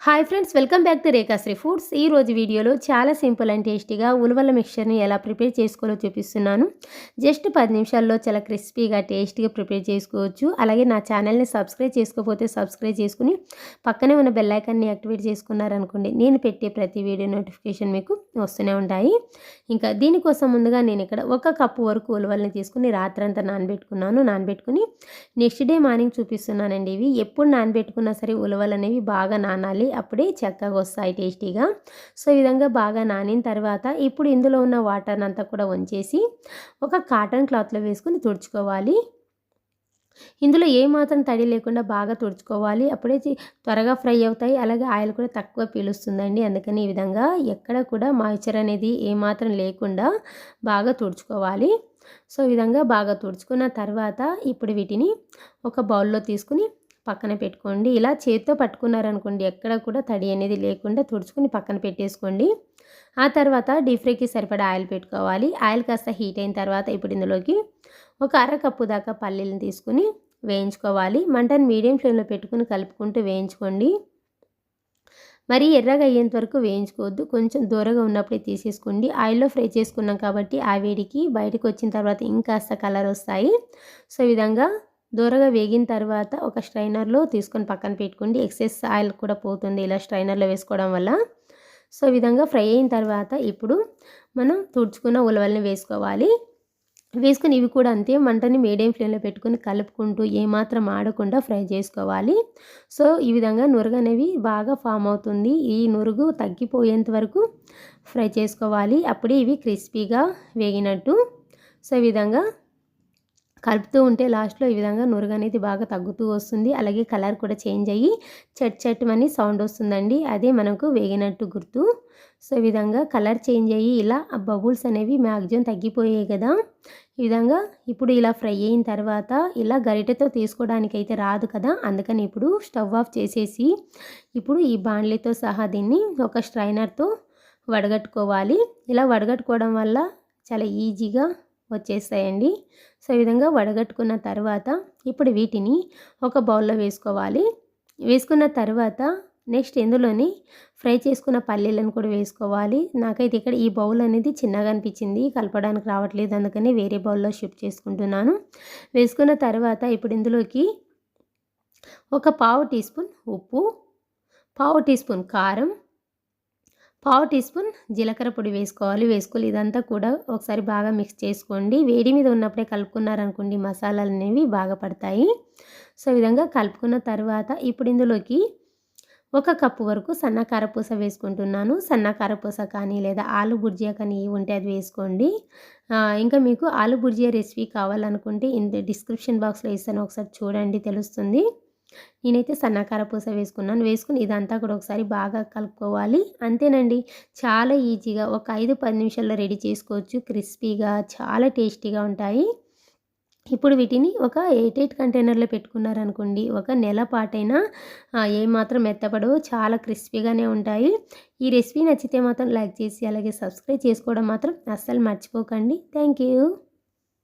Hi friends, welcome back to Rekhasri foods. ఈ రోజు వీడియోలో చాలా సింపుల్ అండ్ టేస్టీగా ఉలవల మిక్చర్ని ఎలా ప్రిపేర్ చేసుకోవాలో చూపిస్తున్నాను. జస్ట్ 10 నిమిషాల్లో చాలా క్రిస్పీగా టేస్టీగా ప్రిపేర్ చేసుకోవచ్చు. అలాగే నా ఛానల్ని సబ్స్క్రైబ్ చేసుకోకపోతే సబ్స్క్రైబ్ చేసుకుని పక్కనే ఉన్న బెల్ ఐకాన్ని యాక్టివేట్ చేసుకున్నారనుకోండి, నేను పెట్టే ప్రతి వీడియో నోటిఫికేషన్ మీకు వస్తూనే ఉంటాయి. ఇంకా దీనికోసం ముందుగా నేను ఇక్కడ 1 కప్పు వరకు ఉలవల్ని తీసుకుని రాత్రంతా నానబెట్టుకుని నెక్స్ట్ డే మార్నింగ్ చూపిస్తున్నానండి. ఇవి ఎప్పుడు నానబెట్టుకున్నా సరే ఉలవలు అనేవి బాగా నానాలి, అప్పుడే చక్కగా వస్తాయి టేస్టీగా. సో ఈ విధంగా బాగా నానిన తర్వాత ఇప్పుడు ఇందులో ఉన్న వాటర్ అంతా కూడా వంచేసి ఒక కాటన్ క్లాత్లో వేసుకుని తుడుచుకోవాలి. ఇందులో ఏమాత్రం తడి లేకుండా బాగా తుడుచుకోవాలి, అప్పుడే త్వరగా ఫ్రై అవుతాయి. అలాగే ఆయిల్ కూడా తక్కువ పీలుస్తుందండి. అందుకని ఈ విధంగా ఎక్కడ కూడా మాయిశ్చర్ అనేది ఏమాత్రం లేకుండా బాగా తుడుచుకోవాలి. సో ఈ విధంగా బాగా తుడుచుకున్న తర్వాత ఇప్పుడు వీటిని ఒక బౌల్లో తీసుకుని పక్కన పెట్టుకోండి. ఇలా చేత్తో పట్టుకున్నారనుకోండి, ఎక్కడ కూడా తడి అనేది లేకుండా తుడుచుకుని పక్కన పెట్టేసుకోండి. ఆ తర్వాత డీప్ ఫ్రైకి సరిపడా ఆయిల్ పెట్టుకోవాలి. ఆయిల్ కాస్త హీట్ అయిన తర్వాత ఇప్పుడు ఇందులోకి ఒక అరకప్పు దాకా పల్లీలను తీసుకుని వేయించుకోవాలి. మంటను మీడియం ఫ్లేమ్లో పెట్టుకుని కలుపుకుంటూ వేయించుకోండి. మరీ ఎర్రగా అయ్యేంత వరకు వేయించుకోవద్దు, కొంచెం దూరగా ఉన్నప్పుడే తీసేసుకోండి. ఆయిల్లో ఫ్రై చేసుకున్నాం కాబట్టి ఆ వేడికి బయటకు వచ్చిన తర్వాత ఇంకాస్త కలర్ వస్తాయి. సో ఈ విధంగా దూరగా వేగిన తర్వాత ఒక స్ట్రైనర్లో తీసుకొని పక్కన పెట్టుకోండి. ఎక్సెస్ ఆయిల్ కూడా పోతుంది ఇలా స్ట్రైనర్లో వేసుకోవడం వల్ల. సో ఈ విధంగా ఫ్రై అయిన తర్వాత ఇప్పుడు మనం తుడుచుకున్న ఉలవల్ని వేసుకోవాలి. వేసుకుని ఇవి కూడా అంతే మంటని మీడియం ఫ్లేమ్లో పెట్టుకుని కలుపుకుంటూ ఏమాత్రం ఆడకుండా ఫ్రై చేసుకోవాలి. సో ఈ విధంగా నురుగు అనేవి బాగా ఫామ్ అవుతుంది. ఈ నురుగు తగ్గిపోయేంత వరకు ఫ్రై చేసుకోవాలి, అప్పుడే ఇవి క్రిస్పీగా వేగినట్టు. సో ఈ విధంగా కలుపుతూ ఉంటే లాస్ట్లో ఈ విధంగా నురుగు అనేది బాగా తగ్గుతూ వస్తుంది. అలాగే కలర్ కూడా చేంజ్ అయ్యి చట్మని సౌండ్ వస్తుందండి, అదే మనకు వేగినట్టు గుర్తు. సో ఈ విధంగా కలర్ చేంజ్ అయ్యి ఇలా బబుల్స్ అనేవి మ్యాక్సిమం తగ్గిపోయాయి కదా. ఈ విధంగా ఇప్పుడు ఇలా ఫ్రై అయిన తర్వాత ఇలా గరిటెతో తీసుకోవడానికి అయితే రాదు కదా, అందుకని ఇప్పుడు స్టవ్ ఆఫ్ చేసేసి ఇప్పుడు ఈ బాండ్లీతో సహా దీన్ని ఒక స్ట్రైనర్తో వడగట్టుకోవాలి. ఇలా వడగట్టుకోవడం వల్ల చాలా ఈజీగా వచ్చేస్తాయండి. సో ఈ విధంగా వడగట్టుకున్న తర్వాత ఇప్పుడు వీటిని ఒక బౌల్లో వేసుకోవాలి. వేసుకున్న తర్వాత నెక్స్ట్ ఇందులోని ఫ్రై చేసుకున్న పల్లీలను కూడా వేసుకోవాలి. నాకైతే ఇక్కడ ఈ బౌల్ అనేది చిన్నగా అనిపించింది, కలపడానికి రావట్లేదు, అందుకని వేరే బౌల్లో షిఫ్ట్ చేసుకుంటున్నాను. వేసుకున్న తర్వాత ఇప్పుడు ఇందులోకి ఒక పావు టీ స్పూన్ ఉప్పు, పావు టీ స్పూన్ కారం, పావు టీ స్పూన్ జీలకర్ర పొడి వేసుకోవాలి. వేసుకొని ఇదంతా కూడా ఒకసారి బాగా మిక్స్ చేసుకోండి. వేడి మీద ఉన్నప్పుడే కలుపుకున్నారనుకోండి మసాలాలు అనేవి బాగా పడతాయి. సో ఈ విధంగా కలుపుకున్న తర్వాత ఇప్పుడు ఇందులోకి 1 కప్పు వరకు సన్న కారపూస వేసుకుంటున్నాను. సన్న కారపూస కానీ లేదా ఆలు బుర్జియా కానీ ఏ ఉంటే అది వేసుకోండి. ఇంకా మీకు ఆలు బుర్జియా రెసిపీ కావాలనుకుంటే డిస్క్రిప్షన్ బాక్స్లో ఇస్తాను, ఒకసారి చూడండి తెలుస్తుంది. నేనైతే సన్న కారపూస వేసుకున్నాను. వేసుకుని ఇదంతా కూడా ఒకసారి బాగా కలుపుకోవాలి. అంతేనండి, చాలా ఈజీగా ఒక 5-10 నిమిషాల్లో రెడీ చేసుకోవచ్చు. క్రిస్పీగా చాలా టేస్టీగా ఉంటాయి. ఇప్పుడు వీటిని ఒక ఎయిట్ కంటైనర్లో పెట్టుకున్నారనుకోండి, ఒక నెల పాటైనా ఏమాత్రం మెత్తపడవు, చాలా క్రిస్పీగానే ఉంటాయి. ఈ రెసిపీ నచ్చితే మాత్రం లైక్ చేసి అలాగే సబ్స్క్రైబ్ చేసుకోవడం మాత్రం అస్సలు మర్చిపోకండి. Thank you.